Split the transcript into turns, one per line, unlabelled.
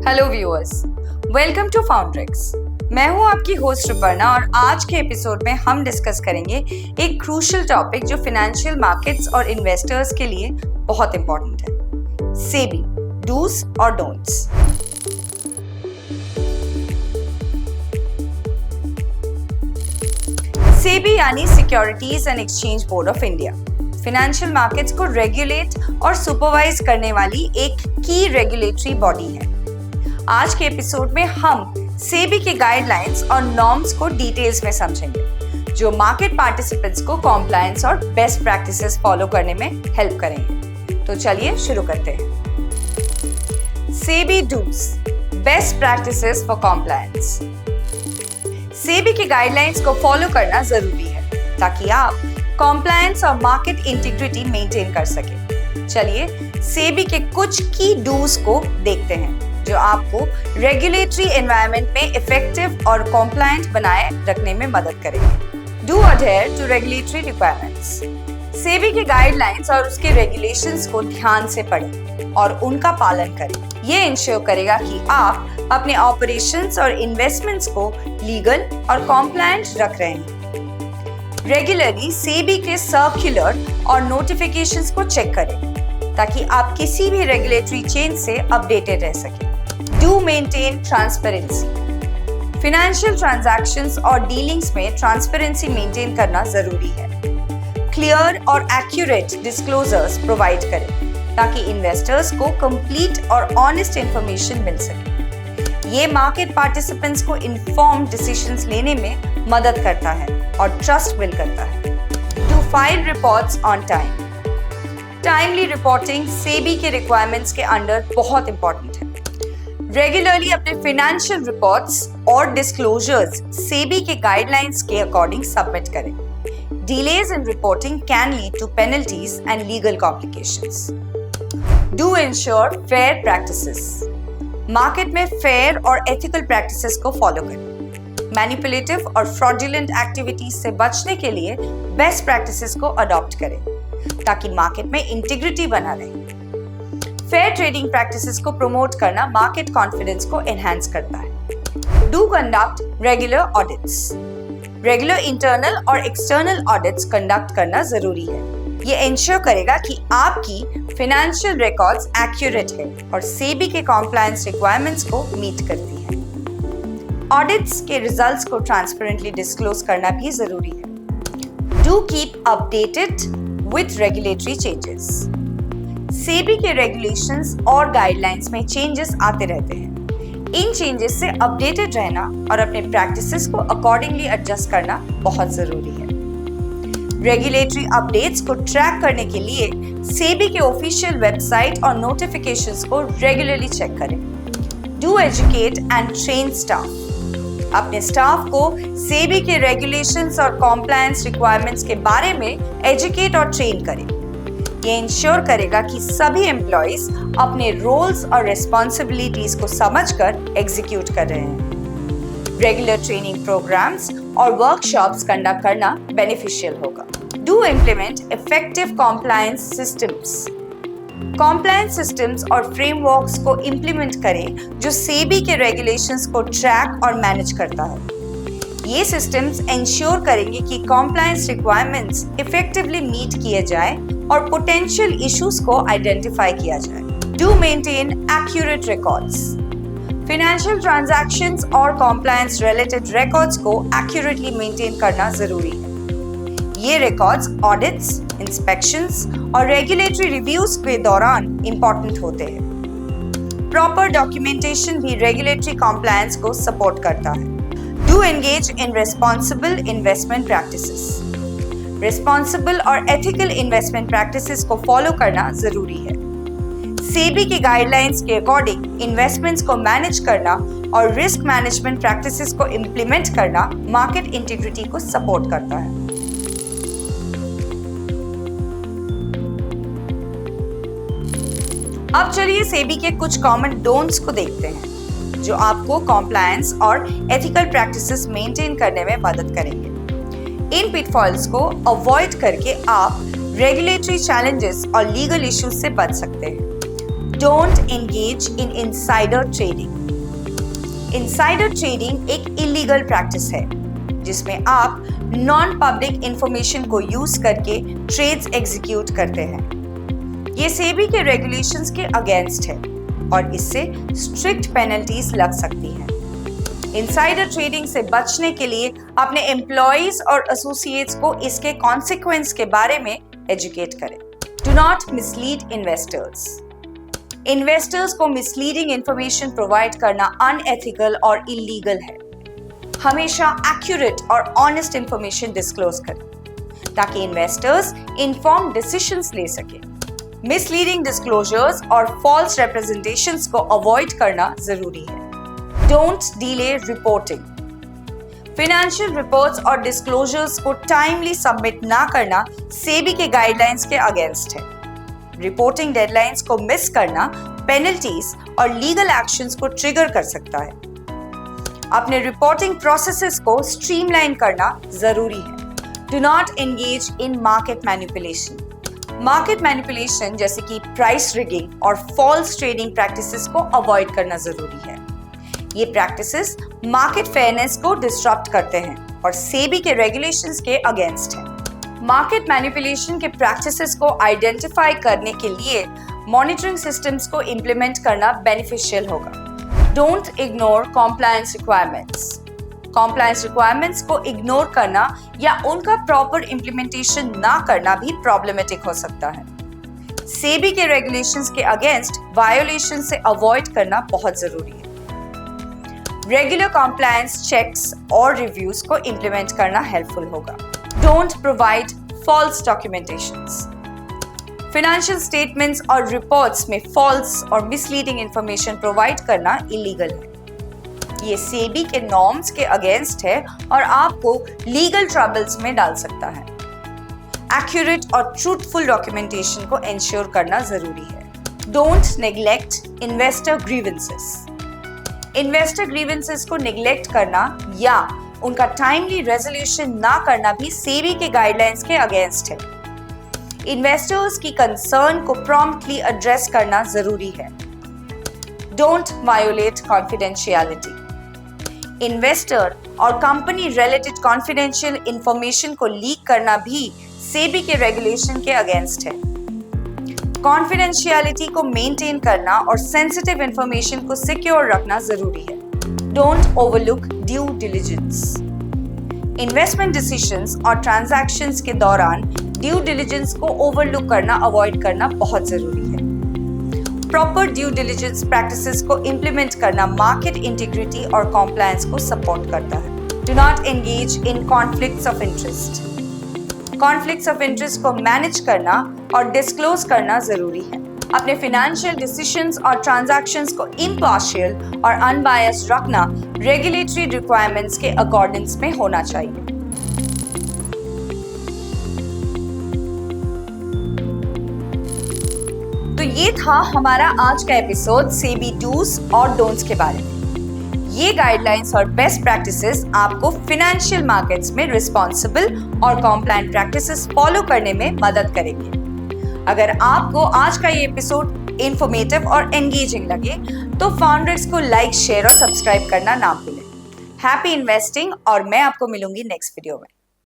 Hello viewers, welcome to फाउंड्रेक्स। मैं हूं आपकी होस्ट रुपर्णा और आज के एपिसोड में हम डिस्कस करेंगे एक क्रूशियल टॉपिक जो फाइनेंशियल मार्केट्स और इन्वेस्टर्स के लिए बहुत इंपॉर्टेंट है, सेबी डूज और डोंट्स। सेबी यानी securities and exchange board of India financial markets को रेगुलेट और सुपरवाइज करने वाली एक की रेगुलेटरी बॉडी है। आज के एपिसोड में हम सेबी के गाइडलाइंस और नॉर्म्स को डिटेल्स में समझेंगे जो मार्केट पार्टिसिपेंट्स को कॉम्प्लायंस और बेस्ट प्रैक्टिसेस फॉलो करने में हेल्प करेंगे। तो चलिए शुरू करते हैं। SEBI dos, best practices for compliance. SEBI के गाइडलाइंस को फॉलो करना जरूरी है ताकि आप कॉम्प्लायंस और मार्केट इंटीग्रिटी मेंटेन कर सके। चलिए सेबी के कुछ की डूज को देखते हैं जो आपको रेगुलेटरी एनवायरनमेंट में इफेक्टिव और कॉम्प्लायंट बनाए रखने में मदद करेंगे। Do adhere to regulatory requirements. SEBI के गाइडलाइंस और उसके रेगुलेशंस को ध्यान से पढ़ें और उनका पालन करें। ये इंश्योर करेगा कि आप अपने ऑपरेशंस और इन्वेस्टमेंट्स को लीगल और कॉम्प्लायंट रख रहे हैं। रेगुलरली सेबी के सर्कुलर और नोटिफिकेशंस को चेक करें ताकि आप किसी भी रेगुलेटरी चेंज से अपडेटेड रह सकें। Do maintain transparency. Financial transactions और डीलिंग्स में ट्रांसपेरेंसी मेंटेन करना जरूरी है। क्लियर और एक्यूरेट डिस्क्लोजर्स प्रोवाइड करें ताकि इन्वेस्टर्स को कंप्लीट और ऑनेस्ट इंफॉर्मेशन मिल सके। ये मार्केट पार्टिसिपेंट्स को इन्फॉर्म्ड डिसीजंस लेने में मदद करता है और ट्रस्ट बिल्ड करता है। To file reports on time. Timely reporting SEBI के रिक्वायरमेंट्स के अंडर बहुत इंपॉर्टेंट है। रेगुलरली अपने फाइनेंशियल रिपोर्ट्स और डिस्क्लोजर्स सेबी के गाइडलाइंस के अकॉर्डिंग सबमिट करें। Delays in reporting can lead to penalties and legal complications. Do ensure fair practices. Market में फेयर और एथिकल प्रैक्टिसेस को फॉलो करें। मैनिपुलेटिव और फ्रॉडुलेंट एक्टिविटीज से बचने के लिए बेस्ट प्रैक्टिसेस को अडॉप्ट करें ताकि मार्केट में इंटीग्रिटी बना रहे। फेयर ट्रेडिंग प्रैक्टिसेस को प्रमोट करना मार्केट कॉन्फिडेंस को एनहांस करता है। Do conduct regular audits. Regular internal और एक्सटर्नल ऑडिट्स कंडक्ट करना जरूरी है। ये इंश्योर करेगा कि आपकी फाइनेंशियल रिकॉर्ड्स एक्यूरेट है और सेबी के कॉम्प्लायंस रिक्वायरमेंट्स को मीट करती है। ऑडिट्स के रिजल्ट्स को ट्रांसपेरेंटली डिस्क्लोज करना भी जरूरी है। Do keep updated with regulatory changes. SEBI के रेगुलेशंस और गाइडलाइंस में चेंजेस आते रहते हैं। इन चेंजेस से अपडेटेड रहना और अपने प्रैक्टिसेस को अकॉर्डिंगली एडजस्ट करना बहुत जरूरी है। रेगुलेटरी अपडेट्स को ट्रैक करने के लिए सेबी के ऑफिशियल वेबसाइट और नोटिफिकेशंस को रेगुलरली चेक करें। Do educate and train staff. अपने स्टाफ को सेबी के रेगुलेशंस और कॉम्प्लायंस रिक्वायरमेंट्स के बारे में एजुकेट और ट्रेन करें। ये इंश्योर करेगा कि सभी एम्प्लॉइज अपने रोल्स और रिस्पॉन्सिबिलिटीज को समझकर एग्जीक्यूट कर रहे हैं। रेगुलर ट्रेनिंग प्रोग्राम्स और वर्कशॉप्स कंडक्ट करना बेनिफिशियल होगा। Do implement effective compliance systems. Compliance systems और फ्रेमवर्क्स को इम्प्लीमेंट करें जो सेबी के रेगुलेशंस को ट्रैक और मैनेज करता है। ये सिस्टम्स इंश्योर करेंगे कि कॉम्प्लायंस रिक्वायरमेंट्स इफेक्टिवली मीट किए जाए और पोटेंशियल इश्यूज को आइडेंटिफाई किया जाए। Do maintain accurate records. Financial transactions और कॉम्प्लायंस रिलेटेड रिकॉर्ड्स को एक्यूरेटली मेंटेन करना जरूरी है। ये रिकॉर्ड्स ऑडिट्स, इंस्पेक्शंस और रेगुलेटरी रिव्यूज के दौरान इंपॉर्टेंट होते हैं। प्रॉपर डॉक्यूमेंटेशन भी रेगुलेटरी कॉम्प्लायंस को सपोर्ट करता है। Do engage in responsible investment practices. Responsible और एथिकल इन्वेस्टमेंट प्रैक्टिसेस को फॉलो करना जरूरी है। सेबी के गाइडलाइंस के अकॉर्डिंग इन्वेस्टमेंट्स को मैनेज करना और रिस्क मैनेजमेंट प्रैक्टिसेस को इम्प्लीमेंट करना मार्केट इंटीग्रिटी को सपोर्ट करता है। अब चलिए सेबी के कुछ कॉमन डोंट्स को देखते हैं जो आपको कॉम्प्लायंस और एथिकल प्रैक्टिसेस मेंटेन करने में मदद करेंगे। इन पिटफॉल्स को अवॉइड करके आप रेगुलेटरी चैलेंजेस और लीगल इश्यूज से बच सकते हैं। Don't engage in insider trading. Insider trading एक इलीगल प्रैक्टिस है जिसमें आप नॉन पब्लिक इंफॉर्मेशन को यूज करके ट्रेड्स एग्जीक्यूट करते हैं। ये सेबी के रेगुलेशंस के अगेंस्ट है और इससे स्ट्रिक्ट पेनल्टीज लग सकती हैं। इनसाइडर ट्रेडिंग से बचने के लिए अपने एम्प्लॉइज और एसोसिएट्स को इसके कॉन्सिक्वेंस के बारे में एजुकेट करें। Do not mislead investors. Investors को मिसलीडिंग इंफॉर्मेशन प्रोवाइड करना अनएथिकल और इलीगल है। हमेशा एक्यूरेट और ऑनेस्ट इंफॉर्मेशन डिस्क्लोज करें ताकि इन्वेस्टर्स इन्फॉर्म्ड डिसीजंस ले सके। मिसलीडिंग डिस्क्लोजर्स और फॉल्स रिप्रेजेंटेशंस को अवॉइड करना जरूरी है। Don't delay reporting. Financial reports और डिस्क्लोजर्स को टाइमली सबमिट ना करना सेबी के गाइडलाइंस के अगेंस्ट है। रिपोर्टिंग डेडलाइंस को मिस करना पेनल्टीज और लीगल एक्शंस को ट्रिगर कर सकता है। अपने रिपोर्टिंग प्रोसेसेस को स्ट्रीमलाइन करना जरूरी है। Do not engage in market manipulation. Market manipulation जैसे कि प्राइस रिगिंग और फॉल्स ट्रेडिंग प्रैक्टिसेस को अवॉइड करना जरूरी है। ये प्रैक्टिसेस मार्केट फेयरनेस को डिस्टर्ब करते हैं और सेबी के रेगुलेशंस के अगेंस्ट है। मार्केट मैनिपुलेशन के प्रैक्टिसेस को आइडेंटिफाई करने के लिए मॉनिटरिंग सिस्टम्स को इंप्लीमेंट करना बेनिफिशियल होगा। Don't ignore compliance requirements. Compliance requirements को इग्नोर करना या उनका प्रॉपर इम्प्लीमेंटेशन ना करना भी प्रॉब्लमेटिक हो सकता है। सेबी के रेगुलेशंस के अगेंस्ट वायोलेशन से अवॉइड करना बहुत जरूरी है। रेगुलर कॉम्प्लायंस चेक्स और रिव्यूज को इंप्लीमेंट करना हेल्पफुल होगा। Don't provide false documentations. Financial statements और रिपोर्ट्स में फॉल्स और मिसलीडिंग इंफॉर्मेशन प्रोवाइड करना इलीगल है। ये सेबी के नॉर्म्स के अगेंस्ट है और आपको लीगल ट्रबल्स में डाल सकता है। एक्यूरेट और ट्रूथफुल डॉक्यूमेंटेशन को इंश्योर करना जरूरी है। Don't neglect investor grievances. Investor grievances को नेग्लेक्ट करना या उनका टाइमली रेजोल्यूशन ना करना भी सेबी के गाइडलाइंस के अगेंस्ट है। इन्वेस्टर्स की कंसर्न को प्रॉम्प्टली एड्रेस करना जरूरी है। Don't violet confidentiality. इन्वेस्टर और कंपनी रिलेटेड कॉन्फिडेंशियल इंफॉर्मेशन को लीक करना भी सेबी के रेगुलेशन के अगेंस्ट है। कॉन्फिडेंशियलिटी को मेंटेन करना और सेंसिटिव इंफॉर्मेशन को सिक्योर रखना जरूरी है। Don't overlook due diligence. Investment decisions और ट्रांजैक्शंस के दौरान ड्यू डिलिजेंस को ओवरलुक करना अवॉइड करना बहुत जरूरी है। प्रॉपर ड्यू डिलिजेंस प्रैक्टिसेस को इंप्लीमेंट करना मार्केट इंटीग्रिटी और कॉम्प्लायंस को सपोर्ट करता है। Do not engage in conflicts of interest. Conflicts of interest को मैनेज करना और डिस्क्लोज करना जरूरी है। अपने फाइनेंशियल डिसीजंस और ट्रांजैक्शंस को इम्पार्शियल और अनबायस्ड रखना रेगुलेटरी रिक्वायरमेंट्स के अकॉर्डेंस में होना चाहिए। तो ये था हमारा आज का एपिसोड सेबी डूज और डोंट्स के बारे में। ये गाइडलाइंस और बेस्ट प्रैक्टिसेस आपको फाइनेंशियल मार्केट्स में रिस्पॉन्सिबल और कॉम्प्लायंट प्रैक्टिसेस फॉलो करने में मदद करेंगे। अगर आपको आज का ये एपिसोड इंफॉर्मेटिव और एंगेजिंग लगे तो फाउंडर्स को लाइक, शेयर और सब्सक्राइब करना ना भूलें। हैप्पी इन्वेस्टिंग और मैं आपको मिलूंगी नेक्स्ट वीडियो में।